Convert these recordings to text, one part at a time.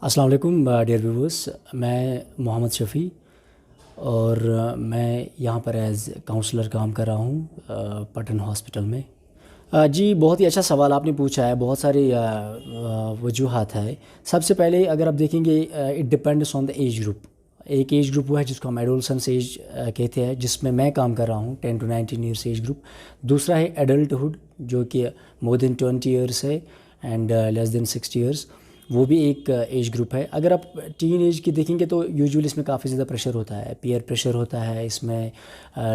السلام علیکم dear viewers, میں محمد شفیع اور میں یہاں پر ایز کاؤنسلر کام کر رہا ہوں پٹن ہاسپٹل میں۔ جی بہت ہی اچھا سوال آپ نے پوچھا ہے، بہت ساری وجوہات ہے۔ سب سے پہلے اگر آپ دیکھیں گے it depends on the age group. ایک ایج گروپ وہ ہے جس کو ہم ایڈولسنس ایج کہتے ہیں، جس میں کام کر رہا ہوں 10 to 19 ایئرس ایج گروپ۔ دوسرا ہے ایڈلٹہڈ جو کہ مور دین 20 ایئرس ہے اینڈ لیس دین 60 ایئرس، وہ بھی ایک ایج گروپ ہے۔ اگر آپ ٹین ایج کی دیکھیں گے تو یوزول اس میں کافی زیادہ پریشر ہوتا ہے، پیئر پریشر ہوتا ہے، اس میں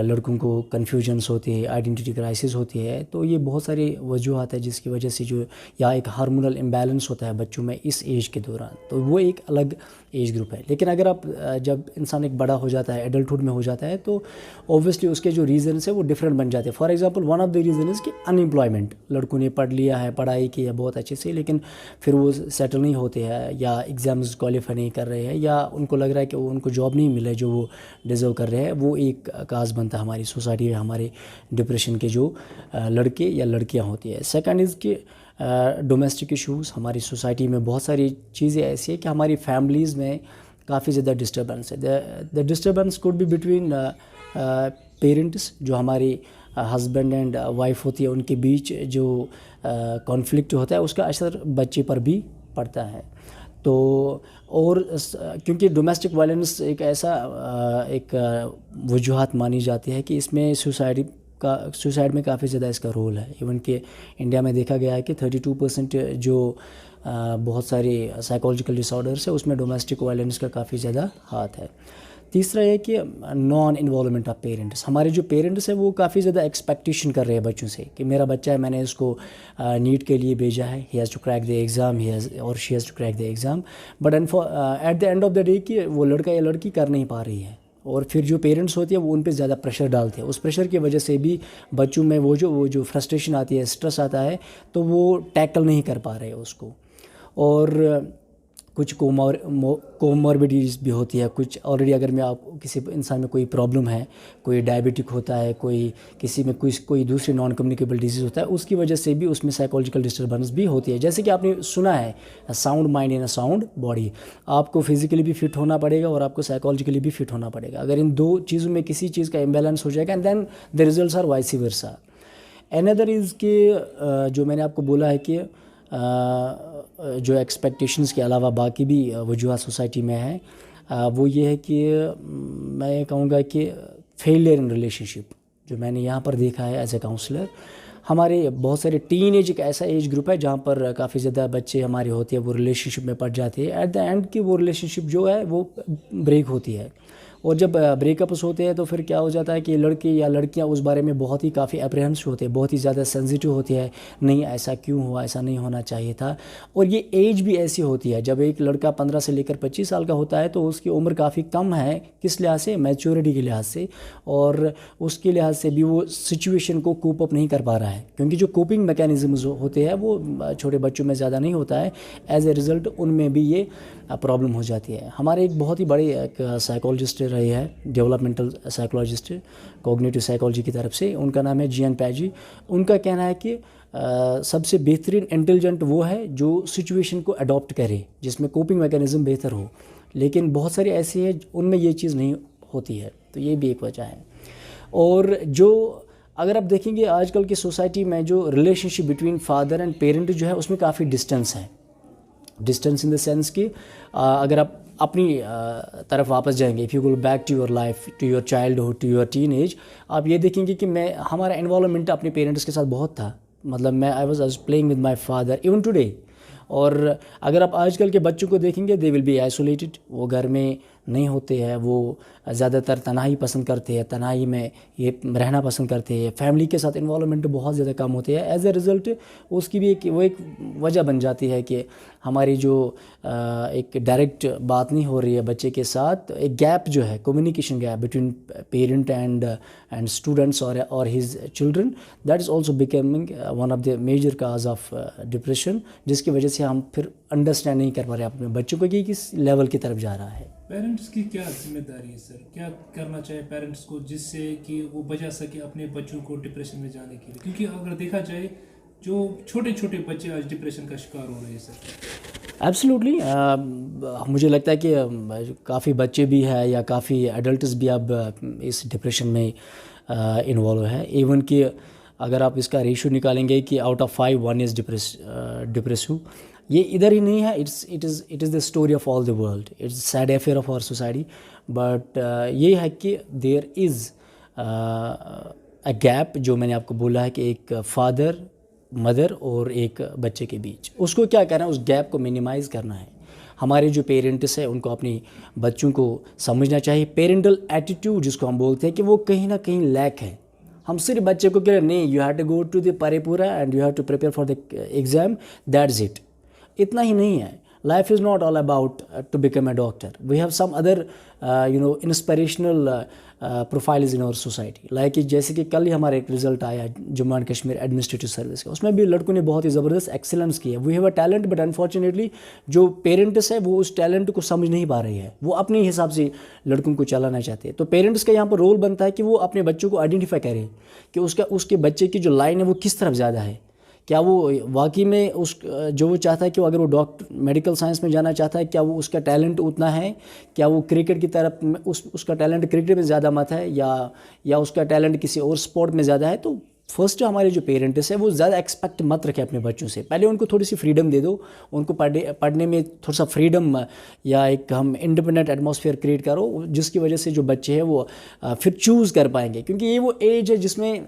لڑکوں کو کنفیوژنس ہوتی ہے، آئیڈینٹی کرائسس ہوتی ہے۔ تو یہ بہت ساری وجوہات ہے جس کی وجہ سے جو یا ایک ہارمونل امبیلنس ہوتا ہے بچوں میں اس ایج کے دوران، تو وہ ایک الگ ایج گروپ ہے۔ لیکن اگر آپ جب انسان ایک بڑا ہو جاتا ہے، ایڈلٹہڈ میں ہو جاتا ہے، تو اوبویسلی اس کے جو ریزنس ہیں وہ ڈفرینٹ بن جاتے ہیں۔ For example one of the reason is کہ ان امپلائمنٹ، لڑکوں نے پڑھ لیا ہے، پڑھائی کی ہے بہت اچھے سے، لیکن پھر وہ سیٹل نہیں ہوتے ہیں یا ایگزامز کوالیفائی نہیں کر رہے ہیں، یا ان کو لگ رہا ہے کہ ان کو جاب نہیں ملے جو وہ ڈیزرو کر رہے ہیں۔ وہ ایک کاز بنتا ہے ہماری سوسائٹی میں ہمارے ڈپریشن کے جو لڑکے یا لڑکیاں ہوتی ہیں۔ سیکنڈ از کہ ڈومیسٹک ایشوز، ہماری سوسائٹی میں بہت ساری چیزیں ایسی ہیں کہ ہماری فیملیز میں کافی زیادہ ڈسٹربنس ہے۔ The disturbance could be between parents, جو ہماری ہسبینڈ اینڈ وائف ہوتی ہے ان کے بیچ جو کانفلکٹ ہوتا ہے، اس کا اثر بچے پر بھی پڑتا ہے۔ تو اور کیونکہ ڈومیسٹک وائلنس ایک ایسا ایک وجوہات مانی جاتی ہے کہ اس میں سوسائڈ میں کافی زیادہ اس کا رول ہے۔ ایون کہ انڈیا میں دیکھا گیا ہے کہ 32% جو بہت ساری سائیکولوجیکل ڈس آرڈرس ہے اس میں ڈومیسٹک وائلنس کا کافی زیادہ ہاتھ ہے۔ تیسرا یہ کہ نان انوالومنٹ آف پیرنٹس، ہمارے جو پیرنٹس ہیں وہ کافی زیادہ ایکسپیکٹیشن کر رہے ہیں بچوں سے کہ میرا بچہ ہے، میں نے اس کو نیٹ کے لیے بھیجا ہے، he has to crack the exam, اور she has to crack the exam, but at the end of the day کہ وہ لڑکا یا لڑکی کر نہیں پا رہی ہے، اور پھر جو پیرنٹس ہوتی ہے وہ ان پہ زیادہ پریشر ڈالتے ہیں۔ اس پریشر کی وجہ سے بھی بچوں میں وہ جو فرسٹریشن آتی ہے، اسٹریس آتا ہے، تو وہ ٹیکل نہیں کر پا رہے اس کو، اور کچھ کوموربڈیز بھی ہوتی ہے کچھ آلریڈی۔ اگر میں آپ کسی انسان میں کوئی پرابلم ہے، کوئی ڈائبٹک ہوتا ہے، کوئی کسی میں کوئی دوسری نان کمیونیکیبل ڈیزیز ہوتا ہے، اس کی وجہ سے بھی اس میں سائیکولوجیکل ڈسٹربنس بھی ہوتی ہے۔ جیسے کہ آپ نے سنا ہے sound mind in a sound body, آپ کو فزیکلی بھی فٹ ہونا پڑے گا اور آپ کو سائیکولوجیکلی بھی فٹ ہونا پڑے گا۔ اگر ان دو چیزوں میں کسی چیز کا امبیلنس ہو جائے گا، then the results are vice versa. اندر از کہ جو میں نے آپ کو بولا ہے کہ جو ایکسپیکٹیشنز کے علاوہ باقی بھی وجوہات سوسائٹی میں ہیں، وہ یہ ہے کہ میں کہوں گا کہ فیلئر ان ریلیشن شپ، جو میں نے یہاں پر دیکھا ہے ایز اے کاؤنسلر۔ ہمارے بہت سارے ٹین ایج ایک ایسا ایج گروپ ہے جہاں پر کافی زیادہ بچے ہمارے ہوتے ہیں، وہ ریلیشن شپ میں پڑ جاتے ہیں، ایٹ دا اینڈ کی وہ ریلیشن شپ جو ہے وہ بریک ہوتی ہے، اور جب بریک اپس ہوتے ہیں تو پھر کیا ہو جاتا ہے کہ لڑکے یا لڑکیاں اس بارے میں بہت ہی کافی اپریہنس ہوتے ہیں، بہت ہی زیادہ سینسیٹیو ہوتی ہے، نہیں ایسا کیوں ہوا، ایسا نہیں ہونا چاہیے تھا۔ اور یہ ایج بھی ایسی ہوتی ہے، جب ایک لڑکا 15 سے لے کر 25 سال کا ہوتا ہے تو اس کی عمر کافی کم ہے، کس لحاظ سے؟ میچورٹی کے لحاظ سے، اور اس کے لحاظ سے بھی وہ سچویشن کو کوپ اپ نہیں کر پا رہا ہے، کیونکہ جو کوپنگ میکینزمز ہوتے ہیں وہ چھوٹے بچوں میں زیادہ نہیں ہوتا ہے، ایز اے ریزلٹ ان میں بھی یہ پرابلم ہو جاتی ہے۔ ہمارے ایک بہت ہی بڑے ایک سائیکولوجسٹ رہے ہیں، ڈیولپمنٹل سائیکولوجسٹ کوگنیٹو سائیکالوجی کی طرف سے، ان کا نام ہے جین پیجی۔ ان کا کہنا ہے کہ سب سے بہترین انٹیلیجنٹ وہ ہے جو سچویشن کو اڈاپٹ کرے، جس میں کوپنگ میکینزم بہتر ہو، لیکن بہت سارے ایسے ہیں ان میں یہ چیز نہیں ہوتی ہے، تو یہ بھی ایک وجہ ہے۔ اور جو اگر آپ دیکھیں گے آج کل کی سوسائٹی میں جو relationship between father and parent جو ہے اس میں کافی ڈسٹینس ہے، ڈسٹینس ان دا سینس کہ اگر آپ اپنی طرف واپس جائیں گے، if you go back to your life, to your childhood, to your teenage, آپ یہ دیکھیں گے کہ ہمارا انوالومنٹ اپنے پیرنٹس کے ساتھ بہت تھا، مطلب میں I was playing with my father even today. اور اگر آپ آج کل کے بچوں کو دیکھیں گے، دے ول بی آئسولیٹڈ، وہ گھر میں نہیں ہوتے ہیں، وہ زیادہ تر تنہائی پسند کرتے ہیں، تنہائی میں یہ رہنا پسند کرتے ہیں، فیملی کے ساتھ انوالومنٹ بہت زیادہ کم ہوتے ہیں۔ ایز اے رزلٹ اس کی بھی ایک وجہ بن جاتی ہے کہ ہماری جو ایک ڈائریکٹ بات نہیں ہو رہی ہے بچے کے ساتھ، ایک گیپ جو ہے، communication gap between parent and students اور his children, that is also becoming one of the major cause of depression, جس کی وجہ سے ہم پھر انڈرسٹینڈ نہیں کر پا رہے اپنے بچوں کو کہ کس لیول کی طرف جا رہا ہے۔ پیرنٹس کی کیا ذمہ داری ہے سر؟ کیا کرنا چاہیے پیرنٹس کو جس سے کہ وہ بچا سکے اپنے بچوں کو ڈپریشن میں جانے کے لیے؟ کیونکہ اگر دیکھا جائے جو چھوٹے چھوٹے بچے آج ڈپریشن کا شکار ہو رہے ہیں سر۔ ایبسلیوٹلی مجھے لگتا ہے کہ کافی بچے بھی ہیں یا کافی ایڈلٹس بھی اب اس ڈپریشن میں انوالو ہے. ایون کہ اگر آپ اس کا ریشو نکالیں گے کہ آؤٹ آف 5 1 از ڈپریسو, یہ ادھر ہی نہیں ہے, it is the story of all the world, it's sad affair of our society. But یہ ہے کہ دیر از اے گیپ, جو میں نے آپ کو بولا ہے کہ ایک فادر مدر اور ایک بچے کے بیچ, اس کو کیا کرنا ہے, اس گیپ کو منیمائز کرنا ہے. ہمارے جو پیرنٹس ہیں ان کو اپنی بچوں کو سمجھنا چاہیے. پیرنٹل ایٹیٹیوڈ جس کو ہم بولتے ہیں کہ وہ کہیں نہ کہیں لیک ہے. ہم صرف بچے کو کہ نہیں, you have to go to the pray پورا and you have to prepare for the exam, that's it. اتنا ہی نہیں ہے. Life is not all about to become a doctor. We have some other inspirational profiles in our society. Like جیسے کہ کل ہی ہمارا ایک رزلٹ آیا Jammu and Kashmir administrative service کا, اس میں بھی لڑکوں نے بہت ہی زبردست ایکسلنس کی ہے. We have a talent but unfortunately جو پیرنٹس ہے وہ اس ٹیلنٹ کو سمجھ نہیں پا رہی ہے, وہ اپنے حساب سے لڑکوں کو چلانا چاہتے ہیں. تو پیرنٹس کا یہاں پر رول بنتا ہے کہ وہ اپنے بچوں کو آئیڈینٹیفائی کرے کہ اس کے بچے کی جو لائن ہے وہ کس طرف زیادہ ہے. کیا وہ واقعی میں جو وہ چاہتا ہے کہ اگر وہ میڈیکل سائنس میں جانا چاہتا ہے, کیا وہ اس کا ٹیلنٹ اتنا ہے, کیا وہ کرکٹ کی طرف اس کا ٹیلنٹ کرکٹ میں زیادہ مت ہے یا اس کا ٹیلنٹ کسی اور اسپورٹ میں زیادہ ہے. تو فرسٹ ہمارے جو پیرنٹس ہیں وہ زیادہ ایکسپیکٹ مت رکھیں اپنے بچوں سے. پہلے ان کو تھوڑی سی فریڈم دے دو, ان کو پڑھنے میں تھوڑا سا فریڈم یا ایک ہم انڈیپینڈنٹ ایٹماسفیئر کریٹ کرو, جس کی وجہ سے جو بچے ہیں وہ پھر چوز کر پائیں گے. کیونکہ یہ وہ ایج ہے جس میں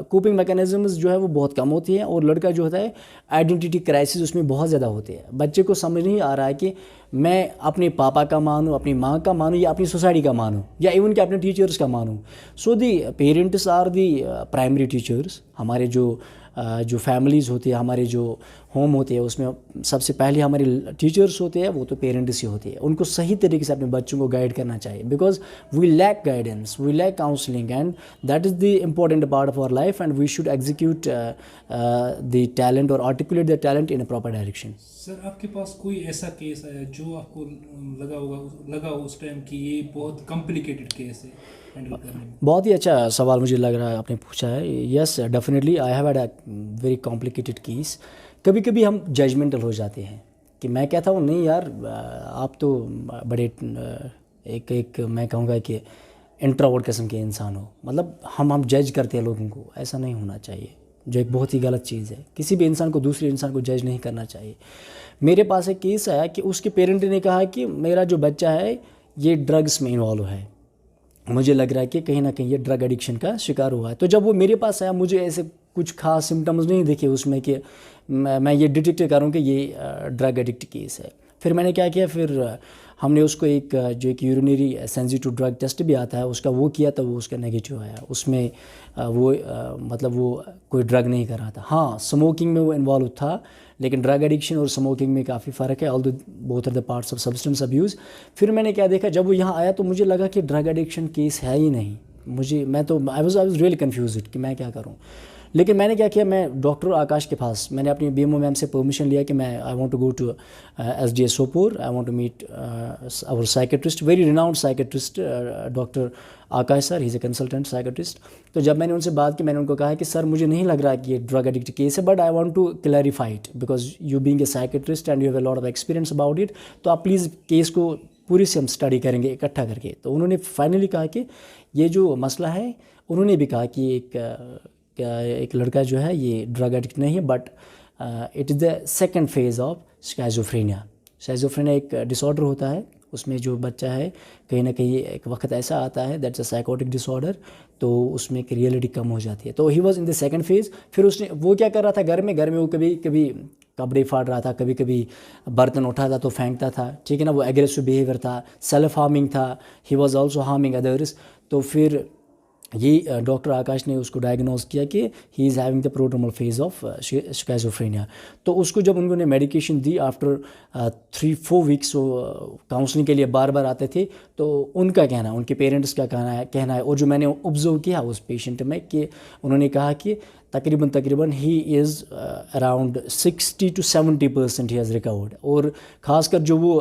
کوپنگ میکینزمز جو ہے وہ بہت کم ہوتی ہیں, اور لڑکا جو ہوتا ہے آئیڈینٹی کرائسس اس میں بہت زیادہ ہوتے ہیں. بچے کو سمجھ نہیں آ رہا ہے کہ میں اپنے پاپا کا مانوں, اپنی ماں کا مانوں, یا اپنی سوسائٹی کا مانوں, یا ایون کہ اپنے ٹیچرس کا مانوں. So the parents are the primary teachers. ہمارے جو فیملیز ہوتی ہیں, ہمارے جو ہوم ہوتے ہیں, اس میں سب سے پہلے ہمارے ٹیچرس ہوتے ہیں, وہ تو پیرنٹس ہی ہوتے ہیں. ان کو صحیح طریقے سے اپنے بچوں کو گائیڈ کرنا چاہیے, because we lack guidance, we lack counselling, and that is the important part of our life, and we should execute the talent اور articulate the talent in a proper direction. Sir, آپ کے پاس کوئی ایسا case آیا جو آپ کو لگا اس ٹائم کہ یہ بہت کمپلیکیٹڈ کیس ہے ہینڈل کرنے میں؟ بہت ہی اچھا سوال مجھے لگ رہا ہے آپ نے پوچھا ہے. Yes definitely I have had a very complicated case. کبھی کبھی ہم ججمنٹل ہو جاتے ہیں کہ میں کہتا ہوں نہیں یار آپ تو بڑے ایک میں کہوں گا کہ انٹراورٹ قسم کے انسان ہو, مطلب ہم جج کرتے ہیں لوگوں کو. ایسا نہیں ہونا چاہیے, جو ایک بہت ہی غلط چیز ہے. کسی بھی انسان کو دوسرے انسان کو جج نہیں کرنا چاہیے. میرے پاس ایک کیس آیا کہ اس کے پیرنٹ نے کہا کہ میرا جو بچہ ہے یہ ڈرگس میں انوالو ہے, مجھے لگ رہا ہے کہ کہیں نہ کہیں یہ ڈرگ ایڈکشن کا شکار ہوا ہے. تو جب وہ میرے پاس آیا, مجھے ایسے کچھ خاص سمٹمز نہیں دیکھے اس میں کہ میں یہ ڈیٹیکٹ کروں کہ یہ ڈرگ ایڈکٹ کیس ہے. پھر میں نے کیا کیا, پھر ہم نے اس کو ایک یورینری سینسیٹیو ڈرگ ٹیسٹ بھی آتا ہے اس کا, وہ کیا تو وہ اس کا نگیٹیو آیا. اس میں وہ کوئی ڈرگ نہیں کر رہا تھا. ہاں اسموکنگ میں وہ انوالو تھا, لیکن ڈرگ ایڈکشن اور اسموکنگ میں کافی فرق ہے, although both are the parts of substance abuse. پھر میں نے کیا دیکھا, جب وہ یہاں آیا تو مجھے لگا کہ ڈرگ ایڈکشن کیس ہے ہی نہیں. میں تو آئی واز ریئلی کنفیوزڈ کہ میں کیا کروں. لیکن میں نے کیا کیا, میں ڈاکٹر آکاش کے پاس, میں نے اپنی بی ایم او میم سے پرمیشن لیا کہ میں I want to go to S D A Sopore, I want to meet our psychiatrist, very renowned psychiatrist doctor Akash sir, he is a consultant psychiatrist. تو جب میں نے ان سے بات کی, میں نے ان کو کہا کہ سر مجھے نہیں لگ رہا کہ یہ ڈرگ ایڈکٹ کیس ہے, but I want to clarify it because you being a psychiatrist and you have a lot of experience about it, تو آپ پلیز کیس کو پوری سے ہم اسٹڈی کریں گے اکٹھا کر کے. تو انہوں نے فائنلی کہا کہ یہ جو مسئلہ ہے, انہوں نے بھی کہا کہ ایک لڑکا جو ہے یہ ڈرگ ایڈکٹ نہیں ہے, but it is the second phase of schizophrenia. Schizophrenia ایک ڈس آرڈر ہوتا ہے, اس میں جو بچہ ہے کہیں نہ کہیں ایک وقت ایسا آتا ہے, that's a psychotic disorder, تو اس میں ایک ریئلٹی کم ہو جاتی ہے. تو he was in the second phase. پھر وہ کیا کر رہا تھا گھر میں وہ کبھی کپڑے پھاڑ رہا تھا, کبھی برتن اٹھاتا تو پھینکتا تھا, ٹھیک ہے نا, وہ ایگریسو بیہیویئر تھا, سیلف ہارمنگ تھا, ہی واز آلسو ہارمنگ ادرس. تو پھر یہ ڈاکٹر آکاش نے اس کو ڈائگنوز کیا کہ he is having the prodromal phase of schizophrenia. تو اس کو جب انہوں نے میڈیکیشن دی, آفٹر 3-4 ویکس وہ کاؤنسلنگ کے لیے بار آتے تھے. تو ان کا کہنا, ان کے پیرنٹس کا کہنا ہے, اور جو میں نے آبزرو کیا اس پیشنٹ میں, کہ انہوں نے کہا کہ تقریباً he is around 60 to 70% he has record. اور خاص کر جو وہ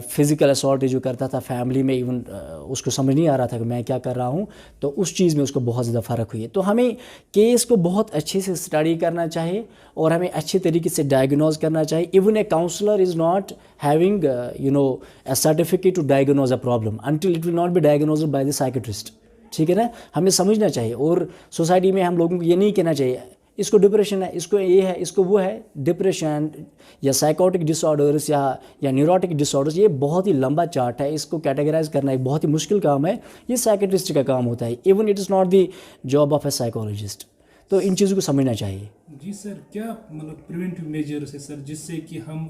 فزیکل اسالٹ جو کرتا تھا فیملی میں، ایون اس کو سمجھ نہیں آ رہا تھا کہ میں کیا کر رہا ہوں، تو اس چیز میں اس کو بہت زیادہ فرق ہوئی ہے. تو ہمیں کیس کو بہت اچھے سے اسٹڈی کرنا چاہیے اور ہمیں اچھے طریقے سے ڈائگنوز کرنا چاہیے. Even a counsellor is not having a certificate to diagnose a problem until it will not be diagnosed by the psychiatrist. ٹھیک ہے نا، ہمیں سمجھنا چاہیے. اور سوسائٹی میں ہم لوگوں کو یہ نہیں کہنا چاہیے اس کو ڈپریشن ہے، اس کو یہ ہے، اس کو وہ ہے. ڈپریشن یا سائیکوٹک ڈس آرڈرس یا نیوروٹک ڈس آرڈرس، یہ بہت ہی لمبا چارٹ ہے. اس کو کیٹیگرائز کرنا ایک بہت ہی مشکل کام ہے. یہ سائیکٹرسٹ کا کام ہوتا ہے. Even it is not the job of a psychologist. تو ان چیزوں کو سمجھنا چاہیے. جی سر، کیا مطلب پریونٹیو میجرس ہے سر جس سے کہ ہم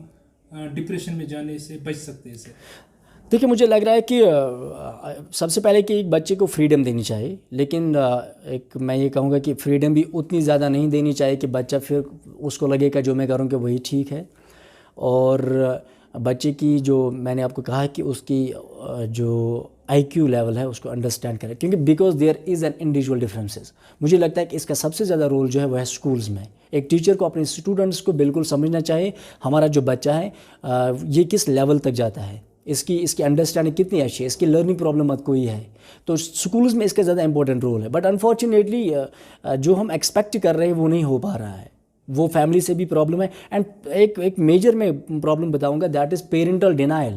ڈپریشن میں جانے سے بچ سکتے ہیں سر؟ دیکھیے، مجھے لگ رہا ہے کہ سب سے پہلے کہ ایک بچے کو فریڈم دینی چاہیے، لیکن ایک میں یہ کہوں گا کہ فریڈم بھی اتنی زیادہ نہیں دینی چاہیے کہ بچہ پھر اس کو لگے گا جو میں کروں کہ وہی ٹھیک ہے. اور بچے کی جو میں نے آپ کو کہا کہ اس کی جو آئی کیو لیول ہے اس کو انڈرسٹینڈ کرے، کیونکہ because there is an individual differences. مجھے لگتا ہے کہ اس کا سب سے زیادہ رول جو ہے وہ ہے اسکولز میں. ایک ٹیچر کو اپنے اسٹوڈنٹس کو بالکل سمجھنا چاہیے ہمارا جو بچہ ہے یہ کس لیول تک جاتا ہے، اس کی انڈرسٹینڈنگ کتنی اچھی ہے، اس کی لرننگ پرابلم مت کوئی ہے. تو اسکولز میں اس کا زیادہ امپورٹنٹ رول ہے. بٹ انفارچونیٹلی جو ہم ایکسپیکٹ کر رہے ہیں وہ نہیں ہو پا رہا ہے. وہ فیملی سے بھی پرابلم ہے. اینڈ ایک میجر میں پرابلم بتاؤں گا، دیٹ از پیرنٹل ڈینائل،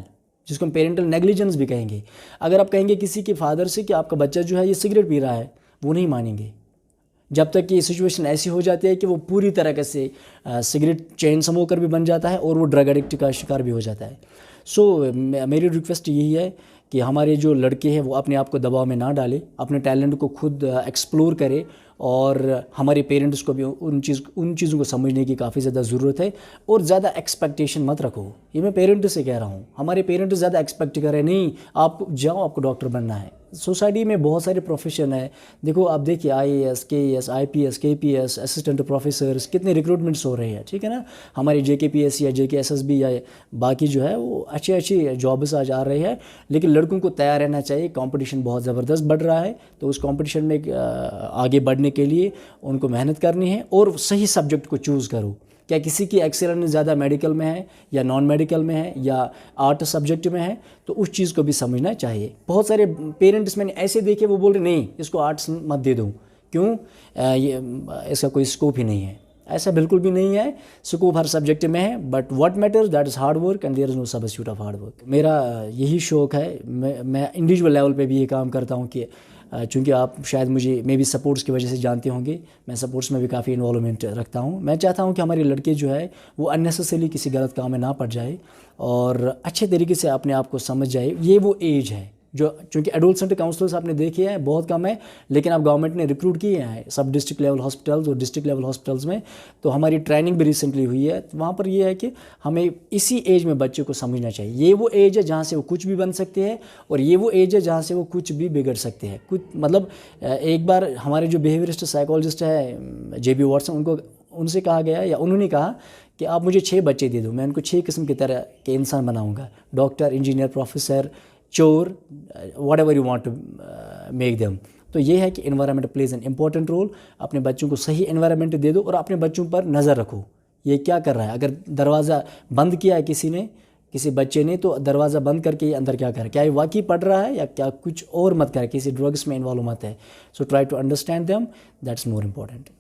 جس کو ہم پیرنٹل نیگلیجنس بھی کہیں گے. اگر آپ کہیں گے کسی کے فادر سے کہ آپ کا بچہ جو ہے یہ سگریٹ پی رہا ہے، وہ نہیں مانیں گے جب تک کہ یہ سچویشن ایسی ہو جاتی ہے کہ وہ پوری طرح سے سگریٹ چین سموکر بھی بن جاتا ہے اور وہ ڈرگ ایڈکٹ کا شکار بھی ہو جاتا ہے. سو میری ریکویسٹ یہی ہے کہ ہمارے جو لڑکے ہیں وہ اپنے آپ کو دباؤ میں نہ ڈالے، اپنے ٹیلنٹ کو خود ایکسپلور کرے. اور ہمارے پیرنٹس کو بھی ان چیزوں کو سمجھنے کی کافی زیادہ ضرورت ہے. اور زیادہ ایکسپیکٹیشن مت رکھو. یہ میں پیرنٹ سے کہہ رہا ہوں. ہمارے پیرنٹ زیادہ ایکسپیکٹ کر رہے ہیں، نہیں آپ جاؤ، آپ کو ڈاکٹر بننا ہے. سوسائٹی میں بہت سارے پروفیشن ہے. دیکھو آپ دیکھیے آئی اے ایس، کے A S, I P S, کے پی ایس، اسسٹنٹ پروفیسرس، کتنے ریکروٹمنٹس ہو رہے ہیں. ٹھیک ہے نا. ہماری جے کے پی ایس یا جے کے ایس ایس بی یا باقی جو ہے وہ اچھے جابس آج آ رہے ہیں. لیکن لڑکوں کو تیار رہنا چاہیے. کمپٹیشن بہت زبردست بڑھ رہا ہے، تو اس کمپٹیشن میں آگے بڑھنے کے لیے ان کو محنت کرنی ہے. اور صحیح سبجیکٹ کو چوز کرو. کیا کسی کی ایکسیلنس زیادہ میڈیکل میں ہے یا نان میڈیکل میں ہے یا آرٹ سبجیکٹ میں ہے، تو اس چیز کو بھی سمجھنا چاہیے. بہت سارے پیرنٹس میں نے ایسے دیکھے وہ بول رہے نہیں اس کو آرٹس مت دے دوں، کیوں، یہ اس کا کوئی اسکوپ ہی نہیں ہے. ایسا بالکل بھی نہیں ہے. اسکوپ ہر سبجیکٹ میں ہے. But what matters that is hard work and there is no substitute of hard work. میرا یہی شوق ہے. میں انڈیویجول لیول پہ بھی یہ کام کرتا ہوں کہ چونکہ آپ شاید مجھے میں بھی سپورٹس کی وجہ سے جانتے ہوں گے، میں سپورٹس میں بھی کافی انوالومنٹ رکھتا ہوں. میں چاہتا ہوں کہ ہمارے لڑکے جو ہے وہ اننیسیسریلی کسی غلط کام میں نہ پڑ جائے اور اچھے طریقے سے اپنے آپ کو سمجھ جائے. یہ وہ ایج ہے جو چونکہ ایڈولسنٹ کاؤنسلرس آپ نے دیکھے ہیں بہت کم ہے، لیکن اب گورنمنٹ نے ریکروٹ کیے ہیں سب ڈسٹرکٹ لیول ہاسپٹلز اور ڈسٹرکٹ لیول ہاسپٹلز میں. تو ہماری ٹریننگ بھی ریسنٹلی ہوئی ہے. وہاں پر یہ ہے کہ ہمیں اسی ایج میں بچے کو سمجھنا چاہیے. یہ وہ ایج ہے جہاں سے وہ کچھ بھی بن سکتے ہیں اور یہ وہ ایج ہے جہاں سے وہ کچھ بھی بگڑ سکتے ہیں. مطلب ایک بار ہمارے جو بیہیویئرسٹ سائیکالوجسٹ ہے جے بی واٹسن، ان سے کہا گیا یا انہوں نے کہا کہ آپ مجھے 6 بچے دے دو، میں ان کو 6 قسم کی طرح کے انسان بناؤں گا. ڈاکٹر، انجینئر، پروفیسر، چور، whatever you want to make them. تو یہ ہے کہ environment plays an important role. اپنے بچوں کو صحیح انوائرمنٹ دے دو اور اپنے بچوں پر نظر رکھو یہ کیا کر رہا ہے. اگر دروازہ بند کیا ہے کسی بچے نے، تو دروازہ بند کر کے یہ اندر کیا کر رہا ہے، کیا یہ واقعی پڑھ رہا ہے یا کیا کچھ اور مت کر، کسی ڈرگس میں انوالو مت ہے. So try to understand them, that's more important.